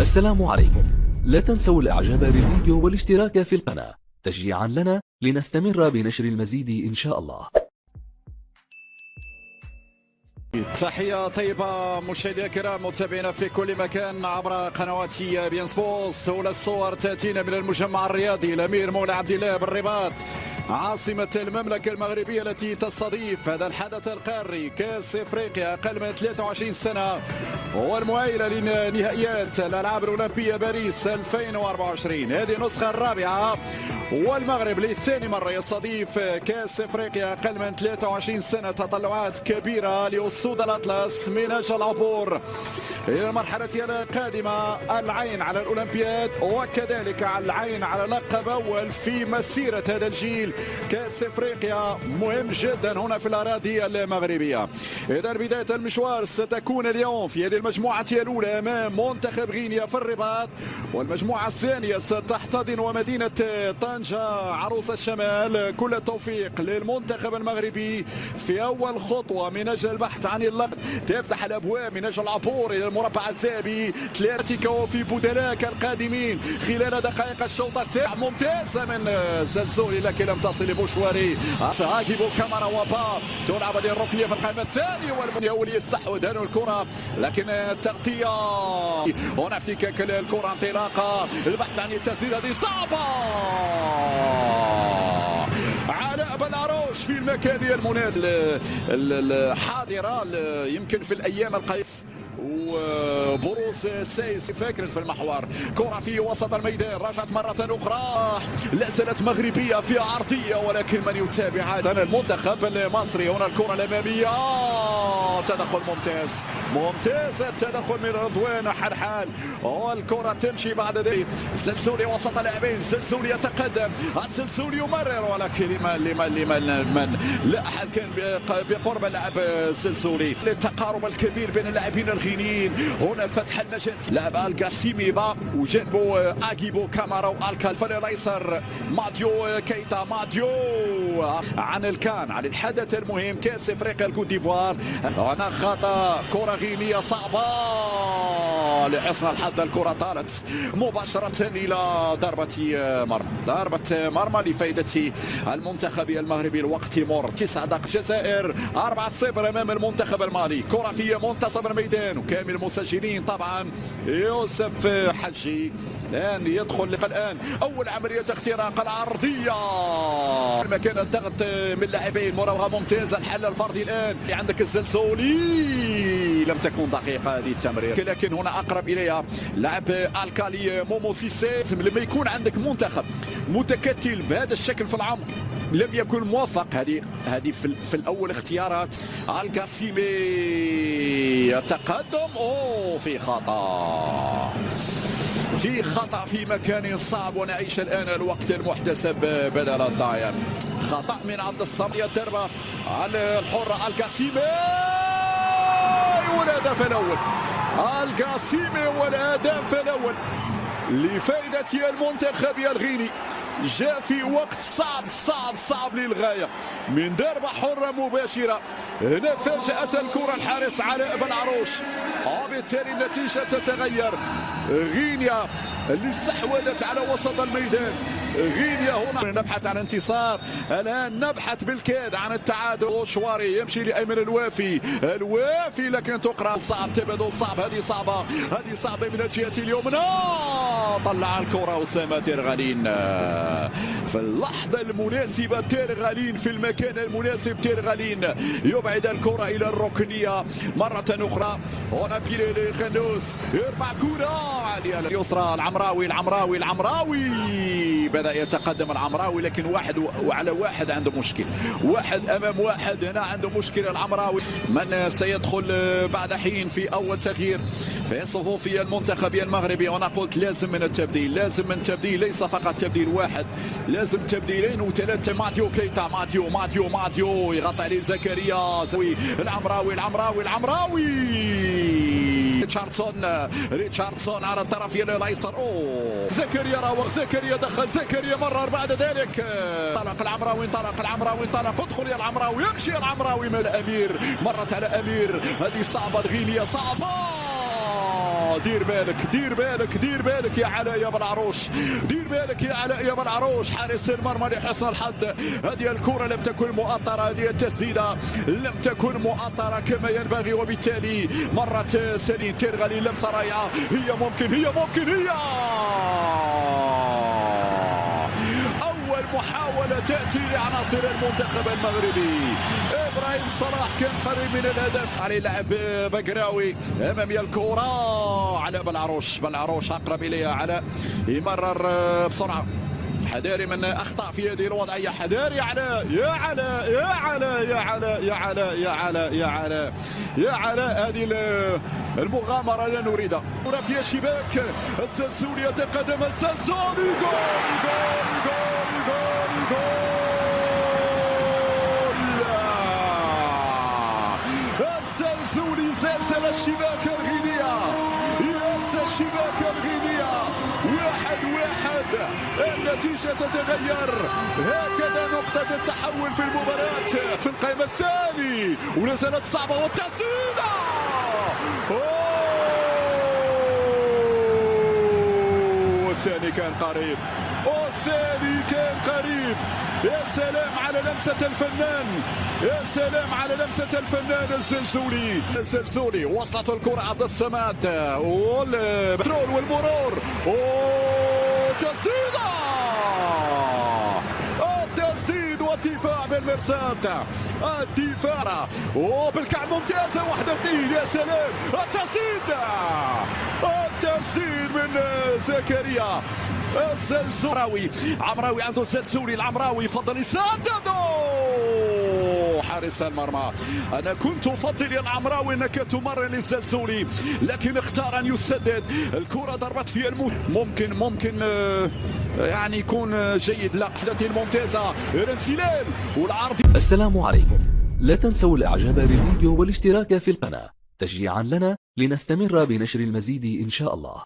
السلام عليكم. لا تنسوا الاعجاب بالفيديو والاشتراك في القناة تشجيعا لنا لنستمر بنشر المزيد ان شاء الله. تحية طيبة مشاهدينا الكرام متابعينا في كل مكان عبر قنوات بي ان سبورتس. أولى الصور تأتينا من المجمع الرياضي الأمير مولى عبد الله بالرباط، عاصمة المملكة المغربية التي تستضيف هذا الحدث القاري كأس افريقيا أقل من 23 سنة والمؤهلة لنهائيات الألعاب الأولمبية باريس 2024. هذه النسخة الرابعة والمغرب للثاني مرة يستضيف كأس افريقيا أقل من 23 سنة. تطلعات كبيرة لأسود الأطلس من أجل العبور إلى المرحلة القادمة، العين على الأولمبياد وكذلك على العين على لقب أول في مسيرة هذا الجيل. كأس افريقيا مهم جدا هنا في الأراضي المغربية. إذا بداية المشوار ستكون اليوم في هذه المجموعة الأولى أمام منتخب غينيا في الرباط، والمجموعة الثانية ستحتضن ومدينة طنجة عروس الشمال. كل التوفيق للمنتخب المغربي في أول خطوة من أجل البحث عن اللقب، تفتح الأبواب من أجل العبور إلى المربع الذهبي. اتلتيكو في بدلاء القادمين خلال دقائق الشوط الثاني. ممتازة من زلزولي لكن لم تصل لبوشواري. ساجيبو كامارا وبا تلعب هذه الركنية في القائمة الثانية والمنيولي يستحوذ هنا الكرة لكن التغطية هنا افتكاك الكرة انطلاقة البحث عن التسديد هذه صعبة. علاء بلاروش في المكان المناسب الحاضرة يمكن في الأيام القيس وبروز سايس فاكر في المحور. كرة في وسط الميدان رجعت مرة أخرى، لا زالت مغربية في عرضية ولكن من يتابع المنتخب المصري. هنا الكرة الأمامية تدخل ممتاز، ممتاز التدخل من رضوان حرحال والكرة تمشي بعد ذلك. زلزولي وسط اللاعبين، زلزولي يتقدم، الزلزولي يمرر ولكن لمن لا أحد كان بقرب اللاعب الزلزولي. التقارب الكبير بين اللاعبين الغينيين، هنا فتح المجال لاعب القاسيميبا وجنبه اجيبو كامارا والكالف الايسر ماديو كيتا. ماديو عن الكان عن الحدث المهم كاس افريقيا الكوت ديفوار. هنا خطا، كره غينيه صعبه لحسن الحظ الكره طالت مباشره الى ضربه مرمى، ضربه مرمى لفائده المنتخب المغربي. الوقت يمر 9 دقائق. الجزائر 4-0 امام المنتخب المالي. كره في منتصف الميدان وكامل المسجلين طبعا يوسف حجي. الان يدخل الان اول عمليه اختراق العرضيه، مكان الضغط من لاعبين، مراوغه ممتازه، الحل الفردي الان عندك الزلزولي. لم تكن دقيقه هذه التمرير لكن هنا اقرب اليها لاعب الكالي مومو سيسي. لما يكون عندك منتخب متكتل بهذا الشكل في العمق لم يكن موفق. هذه في الاول اختيارات. القاسيمي يتقدم في خطا، في خطأ في مكان صعب ونعيش الآن الوقت المحتسب بدل الضائع. خطأ من عبد الصمد. الضربة على الحرة القاسيمي والهدف الأول. القاسيمي والهدف الأول لفائدة المنتخب الغيني. جاء في وقت صعب للغاية من ضربة حرة مباشرة. هنا فاجأت الكرة الحارس علاء بلعروش وبالتالي النتيجة تتغير. غينيا اللي استحوذت على وسط الميدان. غينيا هنا نبحث عن انتصار، الآن نبحث بالكاد عن التعادل. شواري يمشي لأيمن الوافي لكن تقرأ صعب، تبادل صعب. هذه صعبة من الجهة اليمنى. طلع الكرة أسامة تيرغالين في اللحظة المناسبة. تيرغالين في المكان المناسب. تيرغالين يبعد الكرة إلى الركنية مرة أخرى. هنا بيريلي خندوس يرفع كرة عالية اليسرى. العمراوي بدأ يتقدم العمراوي لكن واحد وعلى واحد عنده مشكل، واحد أمام واحد. هنا عنده مشكلة العمراوي. من سيدخل بعد حين في أول تغيير في صفوف المنتخب المغربي؟ وأنا قلت لازم من تبديل، ليس فقط تبديل واحد، لازم تبديلين وثلاثة. ماديو كيتا، ماديو يغطي عليه زكريا. العمراوي ريتشاردسون على الطرف الايسر. زكريا راوغ، زكريا دخل، زكريا مرر بعد ذلك. انطلق العمراوي، ادخل يا العمراوي، يمشي العمراوي من الامير، مرت على امير. هذه صعبه، الغينيه صعبه. دير بالك دير بالك دير بالك يا علاء يا بالعروش، دير بالك يا علاء يا بالعروش. حارس المرمى لحسن الحظ، هذه الكرة لم تكن مؤطرة، هذه التسديدة لم تكن مؤطرة كما ينبغي، وبالتالي مرت سليم تيرغالي لمسة رائعة. هي ممكن أول محاولة تأتي لعناصر المنتخب المغربي. إبراهيم صلاح كان قريب من الهدف على لاعب بقراوي أمامي الكرة على بالعروش أقرب إليها. علاء يمرر بسرعة، حذاري من أخطاء في هذه الوضعية، حذاري علاء يا علاء يا علاء يا علاء يا علاء يا علاء يا علاء يا علاء. هذه المغامرة لا نريدها. كرة في الشباك، السلسولي يتقدم، السلسولي جول. السلسولي زلزل الشباك الغينية، ينسى الشباك الغينية. 1-1 النتيجة تتغير. هكذا نقطة التحول في المباراة في القائمة الثاني، ونزلت صعبة والتسديدة. والثاني كان قريب، والثاني كان قريب. يا سلام على لمسة الفنان، يا سلام على لمسة الفنان السلسولي. وصلت الكرة عبد الصمد والبترول والمرور، تسديدة، التسديد والدفاع بالمرصاد، الدفاع وبالكعب ممتازة. 1-2 يا سلام. التسديد من زكريا السلسولي. عمراوي عنده السلسولي، العمراوي يفضل يسدد. حارس المرمى، أنا كنت أفضل يا العمراوي أنك تمرر للسلسولي، لكن اختار أن يسدد. الكرة ضربت في ممكن يعني يكون جيد. لا، حدث ممتازة، الانسلال والعرض. السلام عليكم، لا تنسوا الإعجاب بالفيديو والاشتراك في القناة تشجيعا لنا لنستمر بنشر المزيد إن شاء الله.